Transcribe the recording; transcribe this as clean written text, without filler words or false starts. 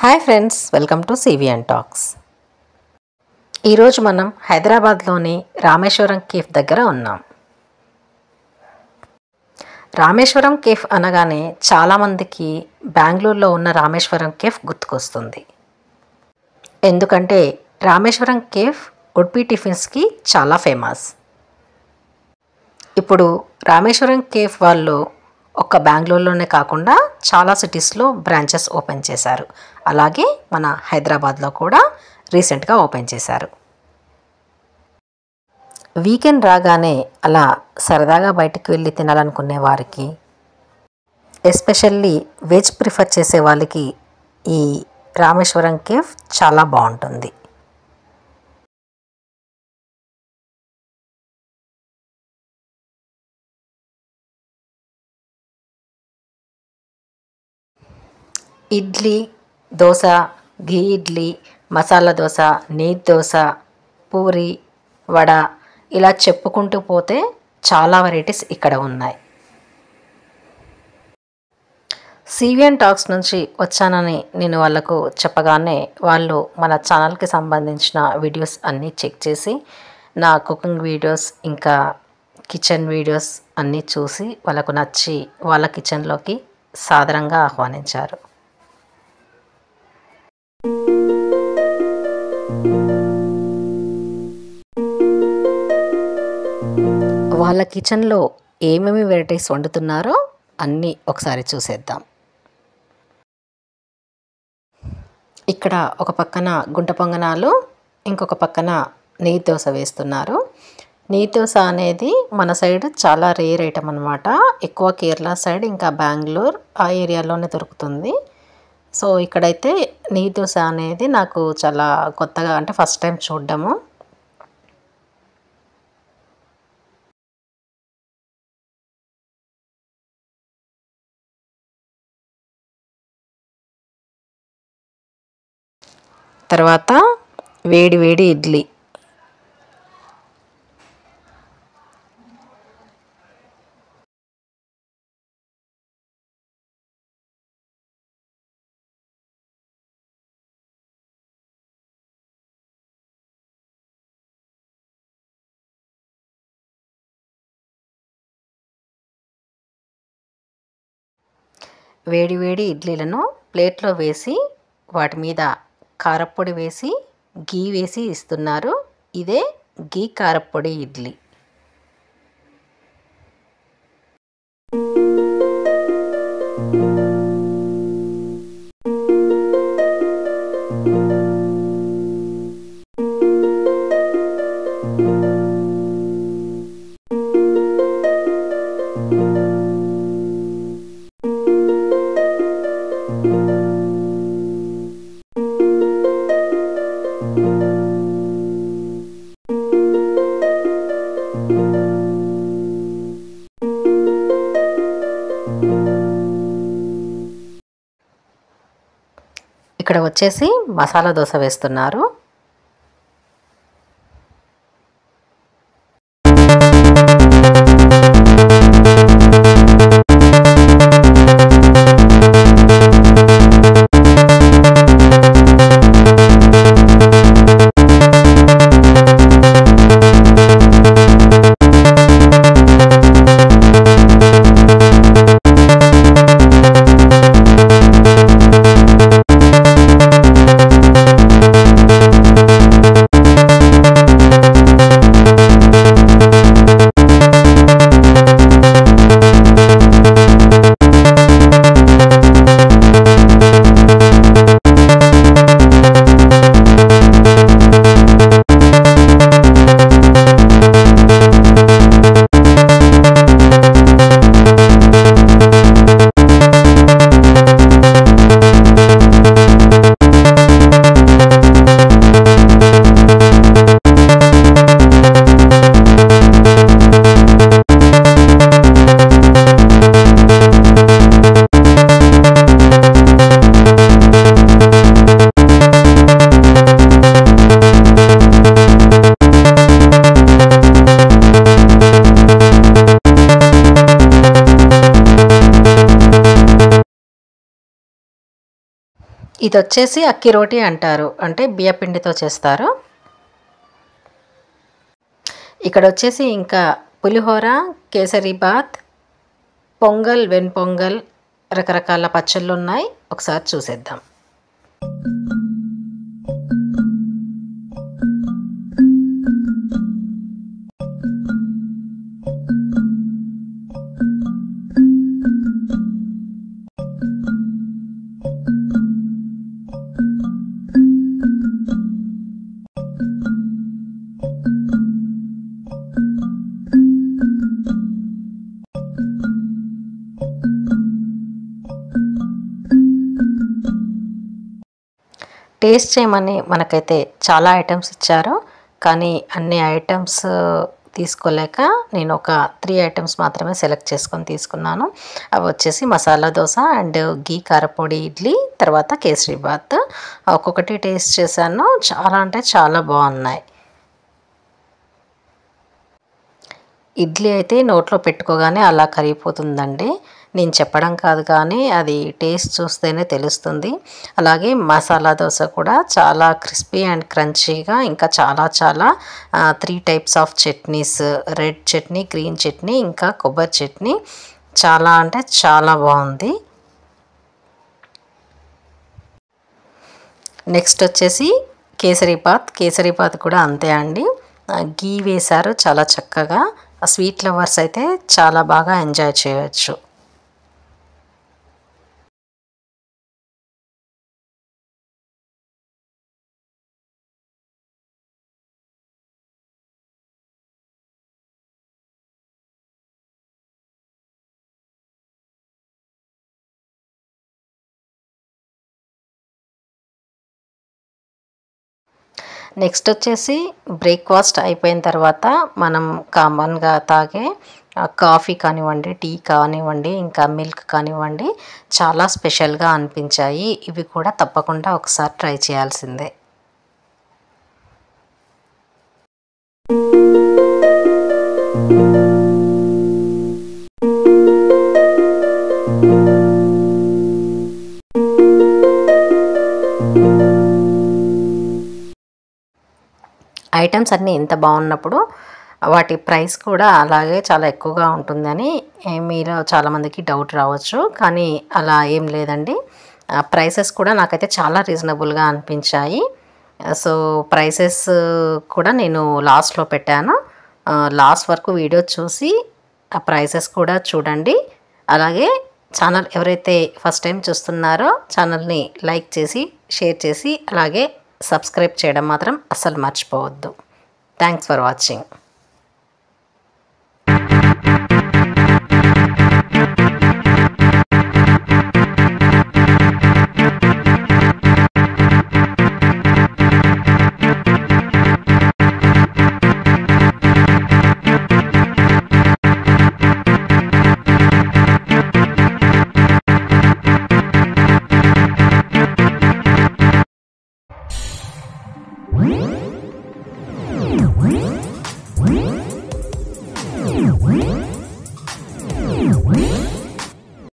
Hi friends, welcome to CVN talks. ఈరోజు మనం హైదరాబాద్లోని రామేశ్వరం కేఫ్ దగ్గర ఉన్నాం. రామేశ్వరం కేఫ్ అనగానే చాలామందికి బెంగళూరులో ఉన్న రామేశ్వరం కేఫ్ గుర్తుకొస్తుంది. ఎందుకంటే రామేశ్వరం కేఫ్ ఉడ్పీ టిఫిన్స్కి చాలా ఫేమస్. ఇప్పుడు రామేశ్వరం కేఫ్ వాళ్ళు ఒక్క బెంగళూరులోనే కాకుండా చాలా సిటీస్లో బ్రాంచెస్ ఓపెన్ చేశారు. అలాగే మన హైదరాబాద్లో కూడా రీసెంట్గా ఓపెన్ చేశారు. వీకెండ్ రాగానే అలా సరదాగా బయటికి వెళ్ళి తినాలనుకునే వారికి, ఎస్పెషల్లీ వెజ్ ప్రిఫర్ చేసే వాళ్ళకి ఈ రామేశ్వరం కేఫ్ చాలా బాగుంటుంది. ఇడ్లీ, దోశ, ఘీ ఇడ్లీ, మసాలా దోశ, నెయ్యి దోశ, పూరి, వడ ఇలా చెప్పుకుంటూ పోతే చాలా వెరైటీస్ ఇక్కడ ఉన్నాయి. సివిఎన్ టాక్స్ నుంచి వచ్చానని నేను వాళ్ళకు చెప్పగానే వాళ్ళు మన ఛానల్కి సంబంధించిన వీడియోస్ అన్నీ చెక్ చేసి నా కుకింగ్ వీడియోస్ ఇంకా కిచెన్ వీడియోస్ అన్నీ చూసి వాళ్ళకు నచ్చి వాళ్ళ కిచెన్లోకి సాదరంగా ఆహ్వానించారు. వాళ్ళ కిచెన్లో ఏమేమి వెరైటీస్ వండుతున్నారో అన్నీ ఒకసారి చూసేద్దాం. ఇక్కడ ఒక పక్కన గుంట పొంగనాలు, ఇంకొక పక్కన నెయ్యి దోశ వేస్తున్నారు. నెయ్యి దోశ అనేది మన సైడ్ చాలా రేర్ ఐటమ్ అనమాట. ఎక్కువ కేరళ సైడ్ ఇంకా బెంగళూరు ఆ ఏరియాలోనే దొరుకుతుంది. సో ఇక్కడైతే నెయ్యి దోశ అనేది నాకు చాలా కొత్తగా, అంటే ఫస్ట్ టైం చూడడము. తర్వాత వేడి వేడి ఇడ్లీ, వేడి వేడి ఇడ్లీలను ప్లేట్లో వేసి వాటి మీద కారప్పొడి వేసి గీ వేసి ఇస్తున్నారు. ఇదే గీ కారప్పొడి ఇడ్లీ. ఇక్కడ వచ్చేసి మసాలా దోశ వేస్తున్నారు. ఇది వచ్చేసి అక్కి రోటీ అంటారు, అంటే బియ్య పిండితో చేస్తారు. ఇక్కడ వచ్చేసి ఇంకా పులిహోర, కేసరీబాత్, పొంగల్, వెన్పొంగల్, రకరకాల పచ్చళ్ళు ఉన్నాయి. ఒకసారి చూసేద్దాం. టేస్ట్ చేయమని మనకైతే చాలా ఐటమ్స్ ఇచ్చారు, కానీ అన్ని ఐటమ్స్ తీసుకోలేక నేను ఒక 3 ఐటమ్స్ మాత్రమే సెలెక్ట్ చేసుకొని తీసుకున్నాను. అవి వచ్చేసి మసాలా దోశ అండ్ గీ కారపొడి ఇడ్లీ, తర్వాత కేసరీబాత్. ఒక్కొక్కటి టేస్ట్ చేశాను, చాలా అంటే చాలా బాగున్నాయి. ఇడ్లీ అయితే నోట్లో పెట్టుకోగానే అలా కరిగిపోతుందండి. నేను చెప్పడం కాదు కానీ అది టేస్ట్ చూస్తేనే తెలుస్తుంది. అలాగే మసాలా దోశ కూడా చాలా క్రిస్పీ అండ్ క్రంచీగా, ఇంకా చాలా 3 types of chutneys, red chutney, green chutney, ఇంకా కొబ్బరి చట్నీ, చాలా అంటే చాలా బాగుంది. నెక్స్ట్ వచ్చేసి కేసరీబాత్ కూడా అంతే అండి. గీ వేశారు చాలా చక్కగా. స్వీట్ లవర్స్ అయితే చాలా బాగా ఎంజాయ్ చేయవచ్చు. నెక్స్ట్ వచ్చేసి బ్రేక్ఫాస్ట్ అయిపోయిన తర్వాత మనం కామన్గా తాగే కాఫీ కానివ్వండి, టీ కానివ్వండి, ఇంకా మిల్క్ కానివ్వండి, చాలా స్పెషల్గా అనిపించాయి. ఇవి కూడా తప్పకుండా ఒకసారి ట్రై చేయాల్సిందే. ఐటమ్స్ అన్నీ ఇంత బాగున్నప్పుడు వాటి ప్రైస్ కూడా అలాగే చాలా ఎక్కువగా ఉంటుందని మీలో చాలామందికి డౌట్ రావచ్చు, కానీ అలా ఏం లేదండి. ప్రైసెస్ కూడా నాకైతే చాలా రీజనబుల్గా అనిపించాయి. సో ప్రైసెస్ కూడా నేను లాస్ట్లో పెట్టాను. లాస్ట్ వరకు వీడియో చూసి ఆ ప్రైసెస్ కూడా చూడండి. అలాగే ఛానల్ ఎవరైతే ఫస్ట్ టైం చూస్తున్నారో ఛానల్ని లైక్ చేసి, షేర్ చేసి, అలాగే సబ్స్క్రైబ్ చేయడం మాత్రం అస్సలు మర్చిపోవద్దు. Thanks for watching.